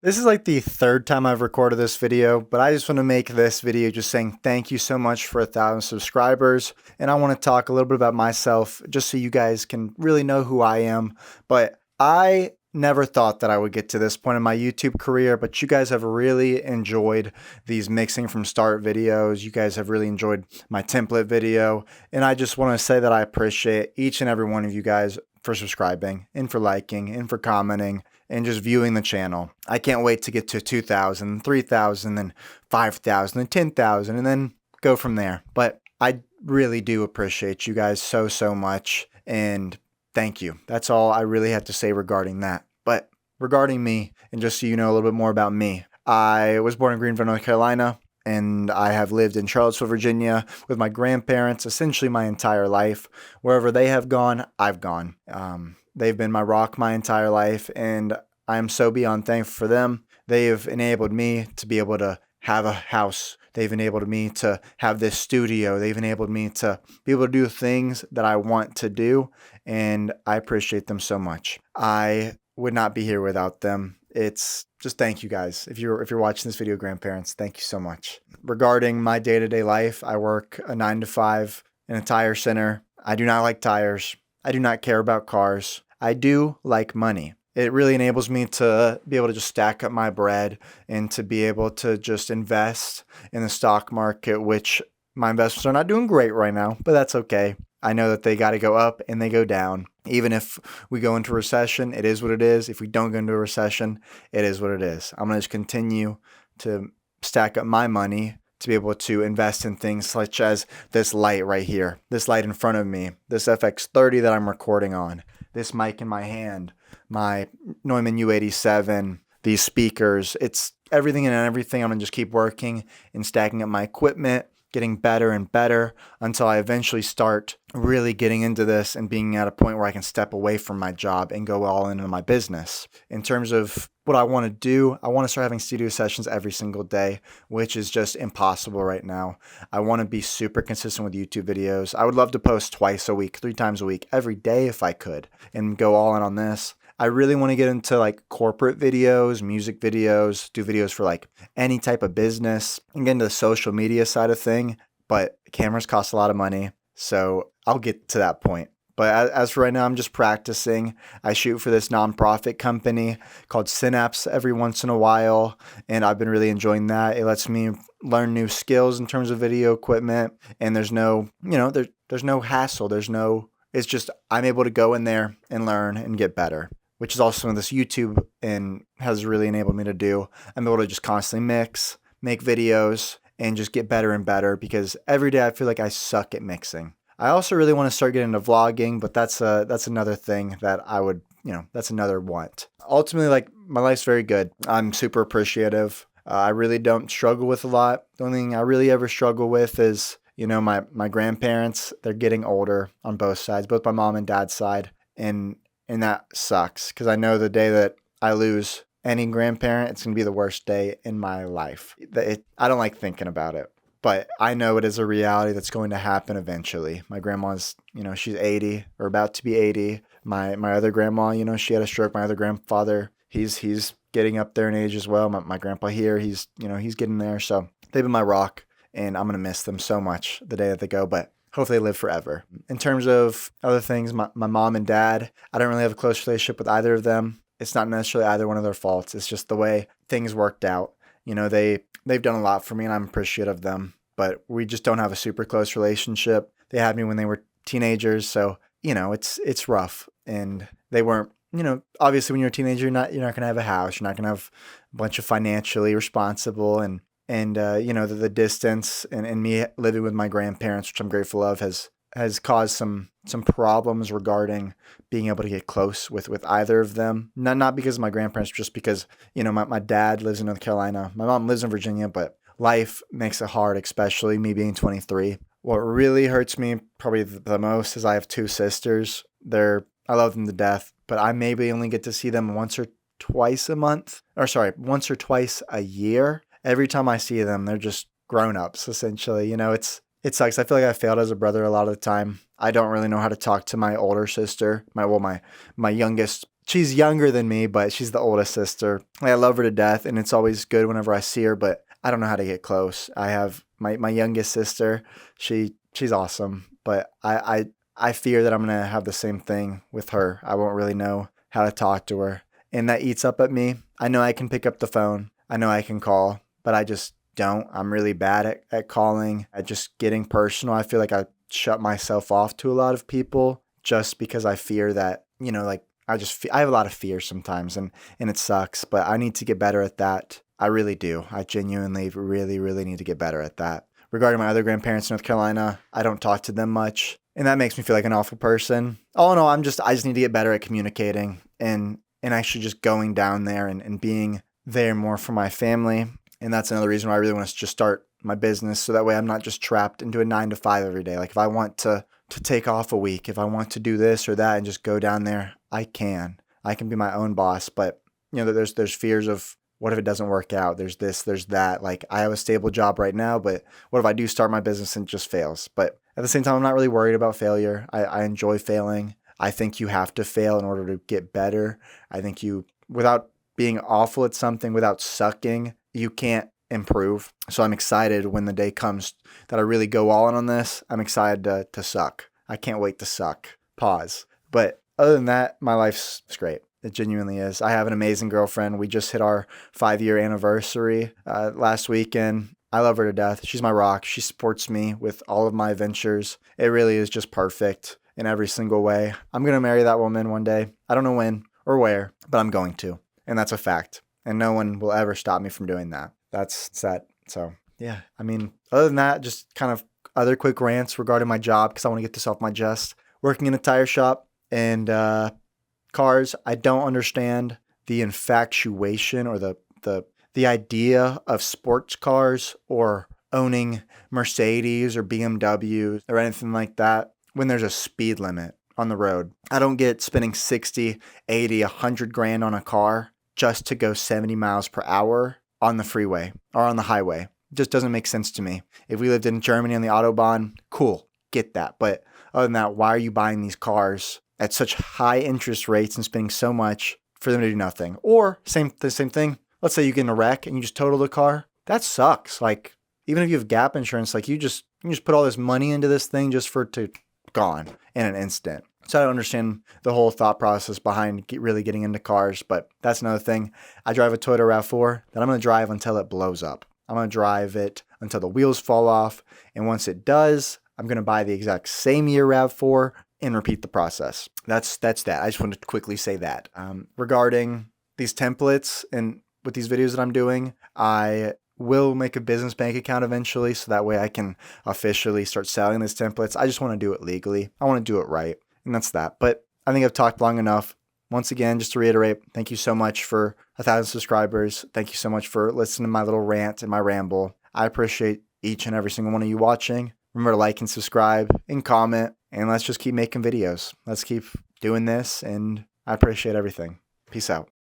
This is like the third time I've recorded this video, but I just want to make this video just saying thank you so much for 1,000 subscribers. And I want to talk a little bit about myself just so you guys can really know who I am. But I never thought that I would get to this point in my YouTube career, but you guys have really enjoyed these mixing from start videos. You guys have really enjoyed my template video. And I just want to say that I appreciate each and every one of you guys for subscribing and for liking and for commenting and just viewing the channel. I can't wait to get to 2,000, 3,000, and 5,000, and 10,000, and then go from there. But I really do appreciate you guys so much, and thank you. That's all I really have to say regarding that. But regarding me, and just so you know a little bit more about me, I was born in Greenville, North Carolina, and I have lived in Charlottesville, Virginia with my grandparents essentially my entire life. Wherever they have gone, I've gone. They've been my rock my entire life, and I am so beyond thankful for them. They have enabled me to be able to have a house. They've enabled me to have this studio. They've enabled me to be able to do things that I want to do, and I appreciate them so much. I would not be here without them. It's just thank you guys. If you're watching this video, grandparents, thank you so much. Regarding my day-to-day life, I work a 9 to 5 in a tire center. I do not like tires. I do not care about cars. I do like money. It really enables me to be able to just stack up my bread and to be able to just invest in the stock market, which my investments are not doing great right now, but that's okay. I know that they got to go up and they go down. Even if we go into a recession, it is what it is. If we don't go into a recession, it is what it is. I'm going to just continue to stack up my money to be able to invest in things such as this light right here, this light in front of me, this FX30 that I'm recording on, this mic in my hand, my Neumann U87, these speakers. It's everything and everything. I'm going to just keep working and stacking up my equipment, getting better and better until I eventually start really getting into this and being at a point where I can step away from my job and go all into my business. In terms of what I want to do, I want to start having studio sessions every single day, which is just impossible right now. I want to be super consistent with YouTube videos. I would love to post twice a week, 3 times a week, every day if I could, and go all in on this. I really want to get into like corporate videos, music videos, do videos for like any type of business and get into the social media side of thing. But cameras cost a lot of money, so I'll get to that point. But as for right now, I'm just practicing. I shoot for this nonprofit company called Synapse every once in a while, and I've been really enjoying that. It lets me learn new skills in terms of video equipment, and there's no, there's no hassle. It's just I'm able to go in there and learn and get better, which is also what this YouTube and has really enabled me to do. I'm able to just constantly mix, make videos, and just get better and better because every day I feel like I suck at mixing. I also really want to start getting into vlogging, but that's another thing that I would, that's another want. Ultimately, like my life's very good. I'm super appreciative. I really don't struggle with a lot. The only thing I really ever struggle with is, my grandparents. They're getting older on both sides, both my mom and dad's side, and that sucks because I know the day that I lose any grandparent, it's going to be the worst day in my life. I don't like thinking about it, but I know it is a reality that's going to happen eventually. My grandma's, she's 80 or about to be 80. My other grandma, she had a stroke. My other grandfather, he's getting up there in age as well. My grandpa here, he's getting there. So they've been my rock, and I'm going to miss them so much the day that they go, but hopefully they live forever. In terms of other things, my mom and dad, I don't really have a close relationship with either of them. It's not necessarily either one of their faults. It's just the way things worked out. They've done a lot for me, and I'm appreciative of them, but we just don't have a super close relationship. They had me when they were teenagers, so it's rough. And they weren't, obviously when you're a teenager, you're not going to have a house. You're not going to have a bunch of financially responsible and the distance and me living with my grandparents, which I'm grateful of, has caused some problems regarding being able to get close with either of them. Not because of my grandparents, just because, my dad lives in North Carolina. My mom lives in Virginia, but life makes it hard, especially me being 23. What really hurts me probably the most is I have 2 sisters. I love them to death, but I maybe only get to see them once or twice a year. Every time I see them, they're just grown-ups, essentially. It sucks. I feel like I failed as a brother a lot of the time. I don't really know how to talk to my older sister, my youngest she's younger than me, but she's the oldest sister. I love her to death, and it's always good whenever I see her, but I don't know how to get close. I have my youngest sister. She's awesome, but I fear that I'm gonna have the same thing with her. I won't really know how to talk to her, and that eats up at me. I know I can pick up the phone. I know I can call, but I just don't. I'm really bad at calling, at just getting personal. I feel like I shut myself off to a lot of people just because I fear that, like I have a lot of fear sometimes, and it sucks, but I need to get better at that. I really do. I genuinely really, really need to get better at that. Regarding my other grandparents in North Carolina, I don't talk to them much, and that makes me feel like an awful person. All in all, I just need to get better at communicating and actually just going down there and being there more for my family. And that's another reason why I really want to just start my business, so that way I'm not just trapped into a 9 to 5 every day. Like if I want to take off a week, if I want to do this or that and just go down there, I can be my own boss. But there's fears of, what if it doesn't work out? There's this, there's that. Like I have a stable job right now, but what if I do start my business and it just fails? But at the same time, I'm not really worried about failure. I enjoy failing. I think you have to fail in order to get better. I think without being awful at something, without sucking, you can't improve. So I'm excited when the day comes that I really go all in on this. I'm excited to suck. I can't wait to suck. Pause. But other than that, my life's great. It genuinely is. I have an amazing girlfriend. We just hit our 5-year anniversary last weekend. I love her to death. She's my rock. She supports me with all of my ventures. It really is just perfect in every single way. I'm going to marry that woman one day. I don't know when or where, but I'm going to. And that's a fact. And no one will ever stop me from doing that. That's set. So yeah, I mean, other than that, just kind of other quick rants regarding my job, because I want to get this off my chest. Working in a tire shop and cars, I don't understand the infatuation or the idea of sports cars or owning Mercedes or BMW or anything like that when there's a speed limit on the road. I don't get spending 60, 80, 100 grand on a car just to go 70 miles per hour on the freeway or on the highway. It just doesn't make sense to me. If we lived in Germany on the Autobahn, cool, get that. But other than that, why are you buying these cars at such high interest rates and spending so much for them to do nothing? Or the same thing. Let's say you get in a wreck and you just total the car. That sucks. Like even if you have gap insurance, like you just put all this money into this thing just for it to gone in an instant. So I don't understand the whole thought process behind really getting into cars, but that's another thing. I drive a Toyota RAV4 that I'm going to drive until it blows up. I'm going to drive it until the wheels fall off. And once it does, I'm going to buy the exact same year RAV4 and repeat the process. That's that. I just wanted to quickly say that. Regarding these templates and with these videos that I'm doing, I will make a business bank account eventually, so that way I can officially start selling these templates. I just want to do it legally. I want to do it right. And that's that. But I think I've talked long enough. Once again, just to reiterate, thank you so much for 1,000 subscribers. Thank you so much for listening to my little rant and my ramble. I appreciate each and every single one of you watching. Remember to like and subscribe and comment. And let's just keep making videos. Let's keep doing this. And I appreciate everything. Peace out.